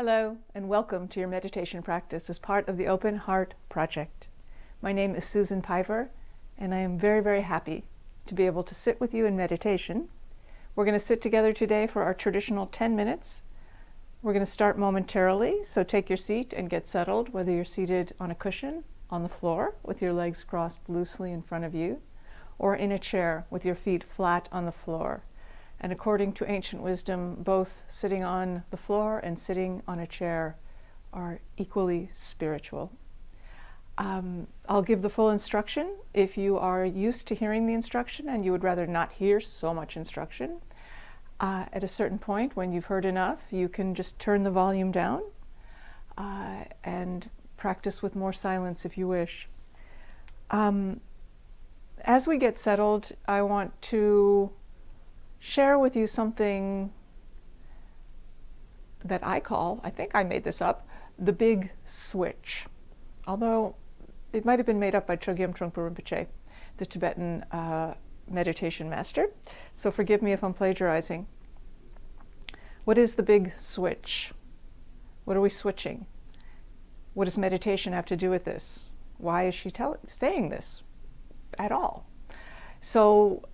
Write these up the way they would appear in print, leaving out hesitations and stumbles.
Hello, and welcome to your meditation practice as part of the Open Heart Project. My name is Susan Piver, and I am very, very happy to be able to sit with you in meditation. We're going to sit together today for our traditional 10 minutes. We're going to start momentarily, so take your seat and get settled, whether you're seated on a cushion, on the floor, with your legs crossed loosely in front of you, or in a chair with your feet flat on the floor. And according to ancient wisdom, both sitting on the floor and sitting on a chair are equally spiritual. I'll give the full instruction. If you are used to hearing the instruction and you would rather not hear so much instruction, at a certain point when you've heard enough, you can just turn the volume down and practice with more silence if you wish. As we get settled, I want to share with you something that I think I made this up, the big switch. Although it might have been made up by Chogyam Trungpa Rinpoche, the Tibetan meditation master. So forgive me if I'm plagiarizing. What is the big switch? What are we switching? What does meditation have to do with this? Why is she saying this at all? So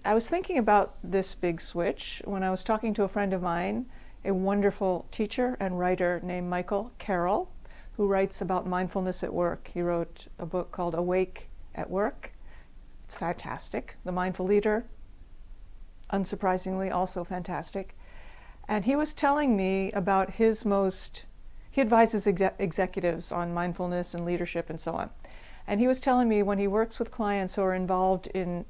I was thinking about this big switch when I was talking to a friend of mine, a wonderful teacher and writer named Michael Carroll, who writes about mindfulness at work. He wrote a book called Awake at Work. It's fantastic. The Mindful Leader, unsurprisingly, also fantastic. And he was telling me about he advises executives on mindfulness and leadership and so on. And he was telling me when he works with clients who are involved in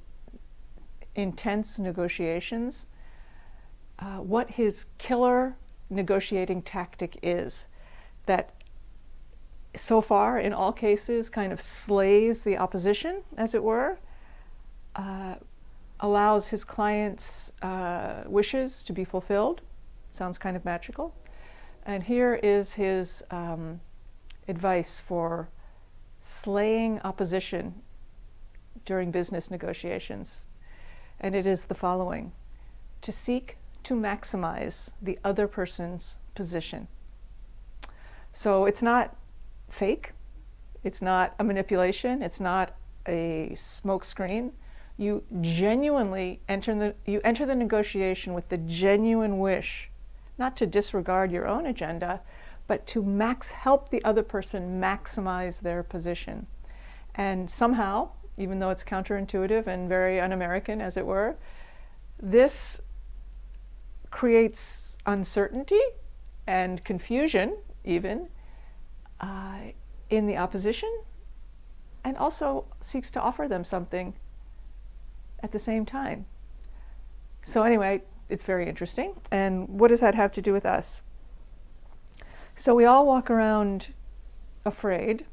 intense negotiations, what his killer negotiating tactic is that so far in all cases kind of slays the opposition, as it were, allows his clients' wishes to be fulfilled. Sounds kind of magical. And here is his advice for slaying opposition during business negotiations. And it is the following: to seek to maximize the other person's position. So it's not fake, it's not a manipulation, it's not a smoke screen. You genuinely enter the negotiation with the genuine wish, not to disregard your own agenda, but to help the other person maximize their position. And somehow, even though it's counterintuitive and very un-American, as it were, this creates uncertainty and confusion, even, in the opposition, and also seeks to offer them something at the same time. So anyway, it's very interesting. And what does that have to do with us? So we all walk around afraid.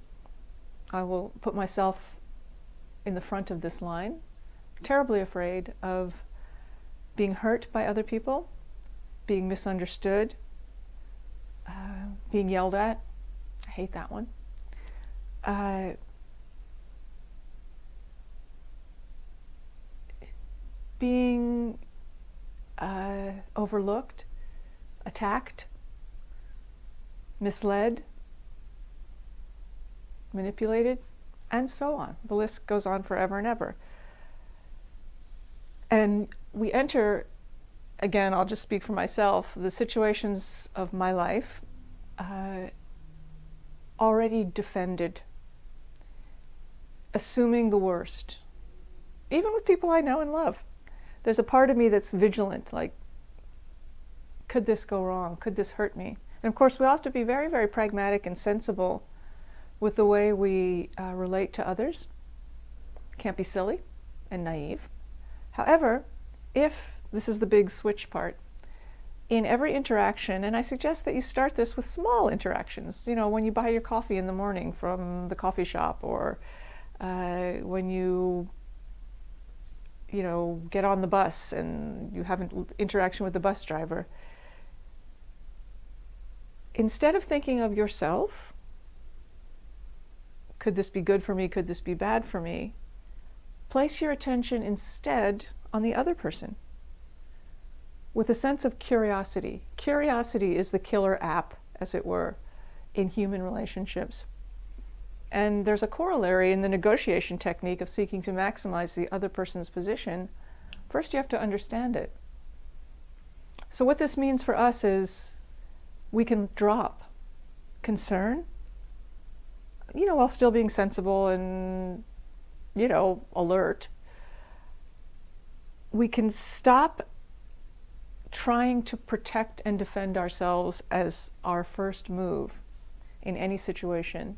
I will put myself in the front of this line, terribly afraid of being hurt by other people, being misunderstood, being yelled at. I hate that one. Being overlooked, attacked, misled, manipulated, and so on. The list goes on forever and ever. And we enter, again, I'll just speak for myself, the situations of my life already defended, assuming the worst, even with people I know and love. There's a part of me that's vigilant, like, could this go wrong? Could this hurt me? And of course, we all have to be very, very pragmatic and sensible with the way we relate to others. Can't be silly and naive. However, this is the big switch part, in every interaction, and I suggest that you start this with small interactions, when you buy your coffee in the morning from the coffee shop, or when you get on the bus and you have an interaction with the bus driver. Instead of thinking of yourself, could this be good for me? Could this be bad for me? Place your attention instead on the other person. with a sense of curiosity. Curiosity is the killer app, as it were, in human relationships. And there's a corollary in the negotiation technique of seeking to maximize the other person's position. First, you have to understand it. So what this means for us is we can drop concern, while still being sensible and, alert. We can stop trying to protect and defend ourselves as our first move in any situation,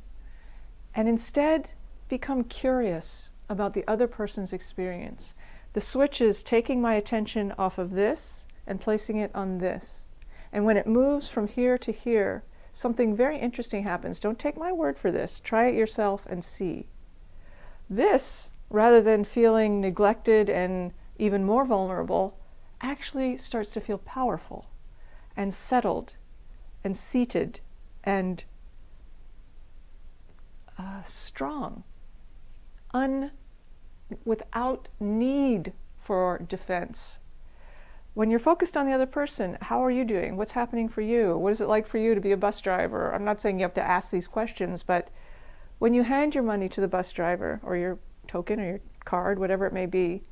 and instead become curious about the other person's experience. The switch is taking my attention off of this and placing it on this. And when it moves from here to here, something very interesting happens. Don't take my word for this. Try it yourself and see. This, rather than feeling neglected and even more vulnerable, actually starts to feel powerful and settled and seated and strong, without need for defense. When you're focused on the other person, how are you doing? What's happening for you? What is it like for you to be a bus driver? I'm not saying you have to ask these questions, but when you hand your money to the bus driver, or your token or your card, whatever it may be,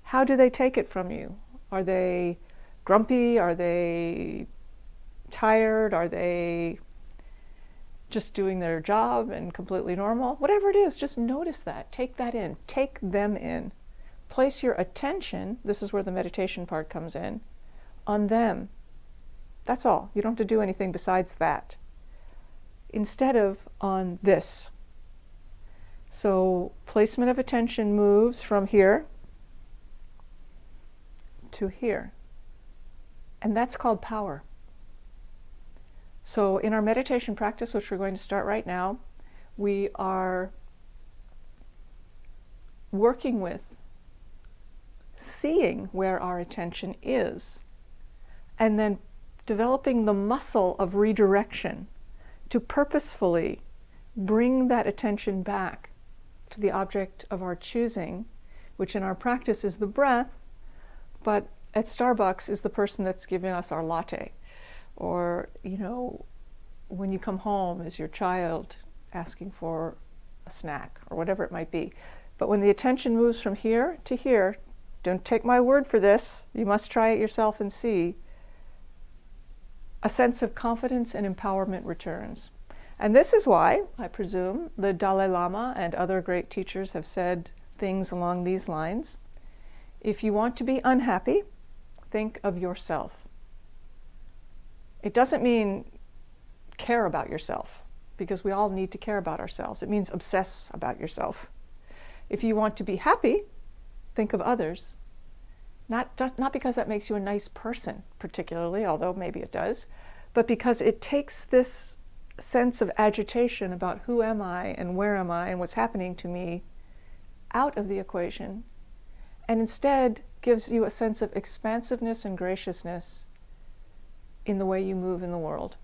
how do they take it from you? Are they grumpy? Are they tired? Are they just doing their job and completely normal? Whatever it is, just notice that. Take that in. Take them in. Place your attention, this is where the meditation part comes in, on them. That's all. You don't have to do anything besides that. Instead of on this. So placement of attention moves from here to here. And that's called power. So in our meditation practice, which we're going to start right now, we are working with seeing where our attention is, and then developing the muscle of redirection to purposefully bring that attention back to the object of our choosing, which in our practice is the breath, but at Starbucks is the person that's giving us our latte. Or, when you come home is your child asking for a snack, or whatever it might be. But when the attention moves from here to here, don't take my word for this, you must try it yourself and see, a sense of confidence and empowerment returns. And this is why, I presume, the Dalai Lama and other great teachers have said things along these lines. If you want to be unhappy, think of yourself. It doesn't mean care about yourself, because we all need to care about ourselves. It means obsess about yourself. If you want to be happy, think of others. Not because that makes you a nice person, particularly, although maybe it does, but because it takes this sense of agitation about who am I and where am I and what's happening to me out of the equation, and instead gives you a sense of expansiveness and graciousness in the way you move in the world.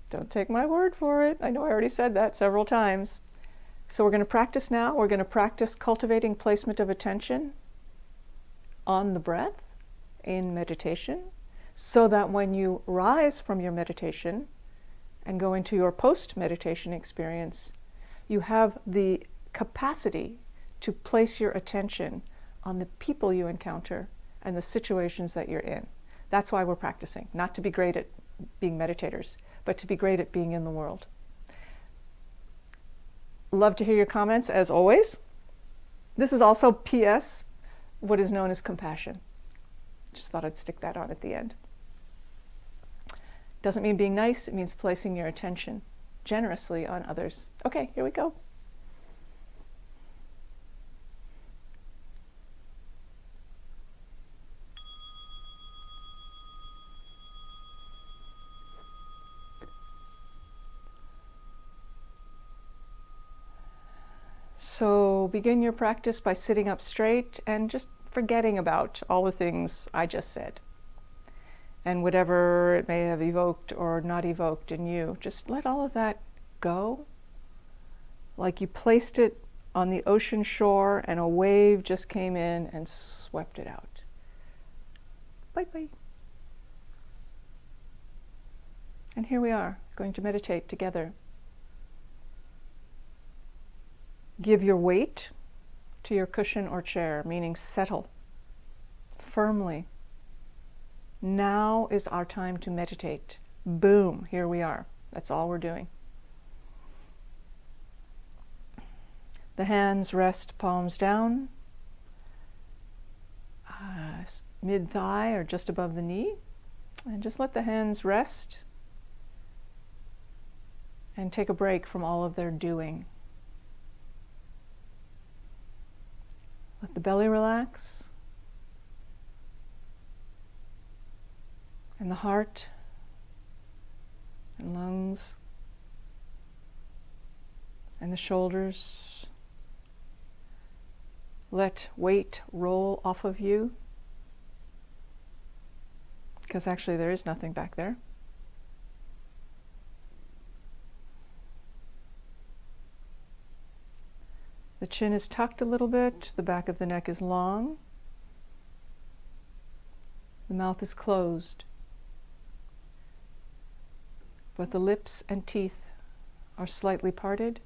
Don't take my word for it. I know I already said that several times. So we're going to practice now. We're going to practice cultivating placement of attention on the breath in meditation, so that when you rise from your meditation and go into your post-meditation experience, you have the capacity to place your attention on the people you encounter and the situations that you're in. That's why we're practicing, not to be great at being meditators, but to be great at being in the world. Love to hear your comments, as always. This is also PS, what is known as compassion. Just thought I'd stick that on at the end. Doesn't mean being nice, it means placing your attention generously on others. Okay, here we go. So begin your practice by sitting up straight and just forgetting about all the things I just said. And whatever it may have evoked or not evoked in you, just let all of that go, like you placed it on the ocean shore and a wave just came in and swept it out. Bye-bye. And here we are, going to meditate together. Give your weight to your cushion or chair, meaning settle firmly. Now is our time to meditate. Boom, here we are. That's all we're doing. The hands rest palms down, mid-thigh or just above the knee. And just let the hands rest and take a break from all of their doing. Let the belly relax and the heart and lungs and the shoulders. Let weight roll off of you, because actually there is nothing back there. The chin is tucked a little bit, the back of the neck is long, the mouth is closed, but the lips and teeth are slightly parted,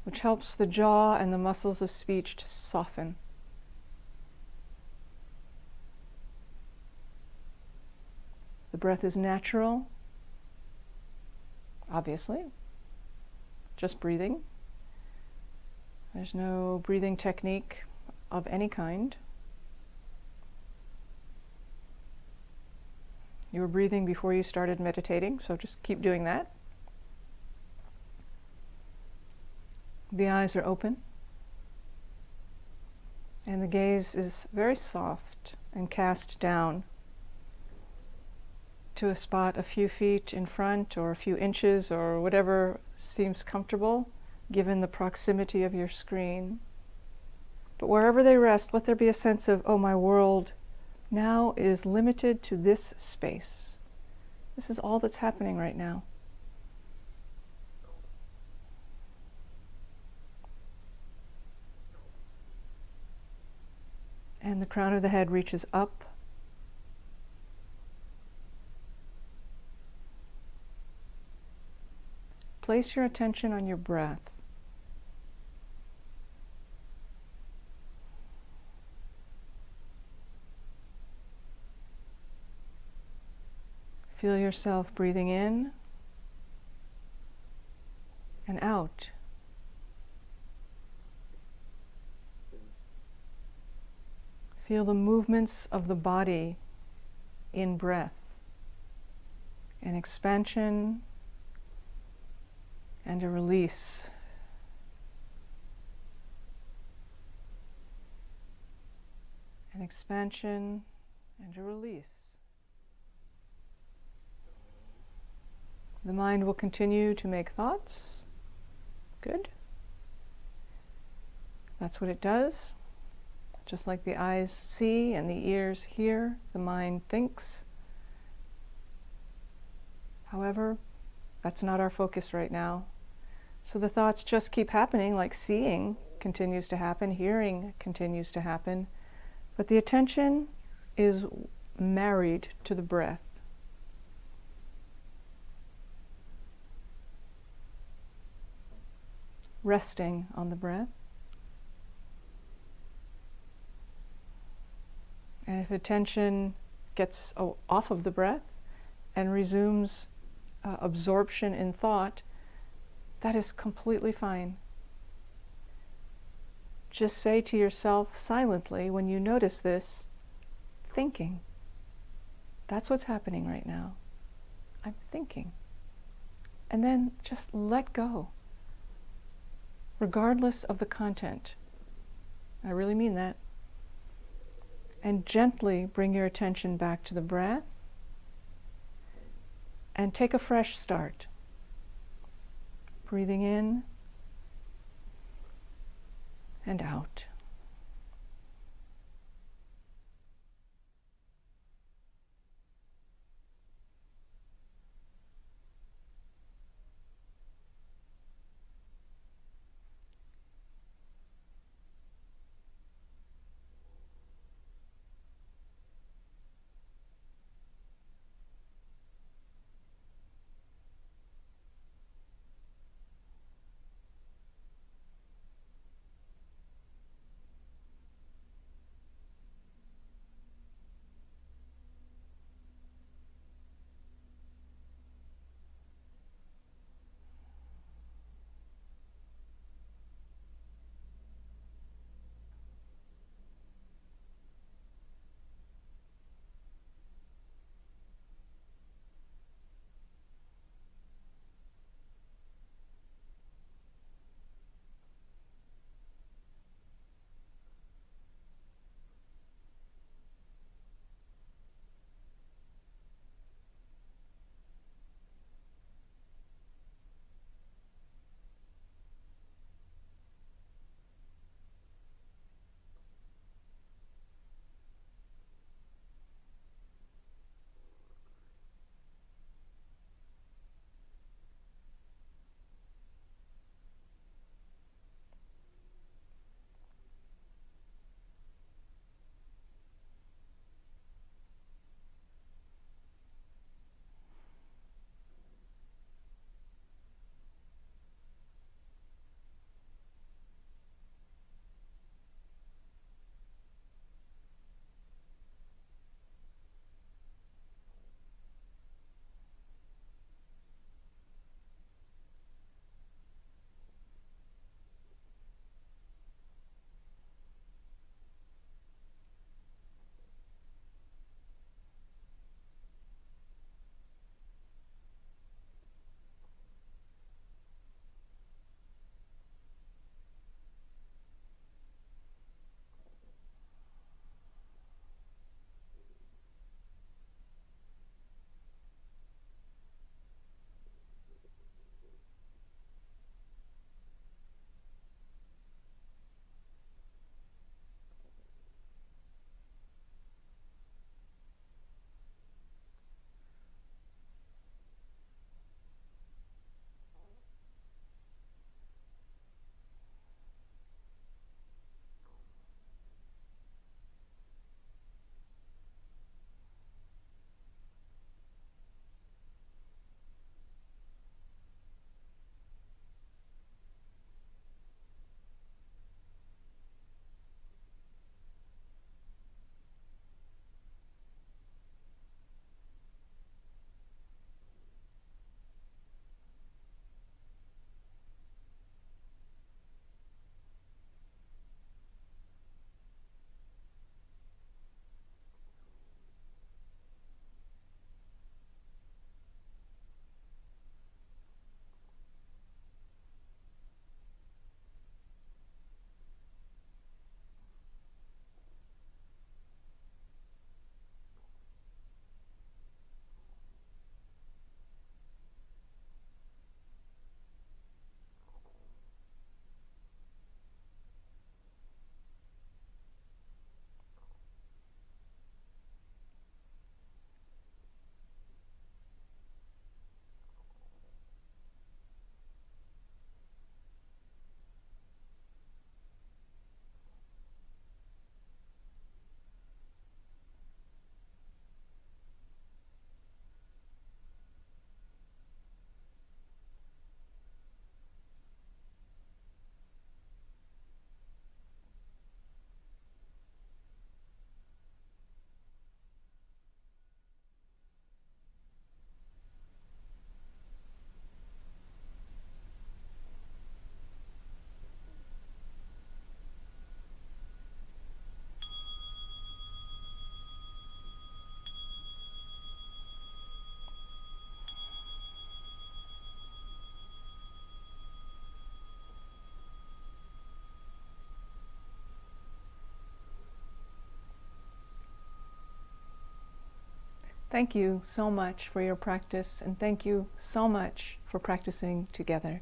which helps the jaw and the muscles of speech to soften. The breath is natural, obviously. Just breathing. There's no breathing technique of any kind. You were breathing before you started meditating, so just keep doing that. The eyes are open, and the gaze is very soft and cast down to a spot a few feet in front or a few inches or whatever seems comfortable given the proximity of your screen. But wherever they rest, let there be a sense of, oh, my world now is limited to this space. This is all that's happening right now. And the crown of the head reaches up. Place your attention on your breath. Feel yourself breathing in and out. Feel the movements of the body in breath, an expansion and a release. An expansion and a release. The mind will continue to make thoughts. Good. That's what it does. Just like the eyes see and the ears hear, the mind thinks. However, that's not our focus right now. So the thoughts just keep happening, like seeing continues to happen, hearing continues to happen, but the attention is married to the breath. Resting on the breath. And if attention gets off of the breath and resumes absorption in thought, that is completely fine. Just say to yourself silently when you notice this, thinking. That's what's happening right now. I'm thinking. And then just let go, regardless of the content. I really mean that. And gently bring your attention back to the breath and take a fresh start. Breathing in and out. Thank you so much for your practice, and thank you so much for practicing together.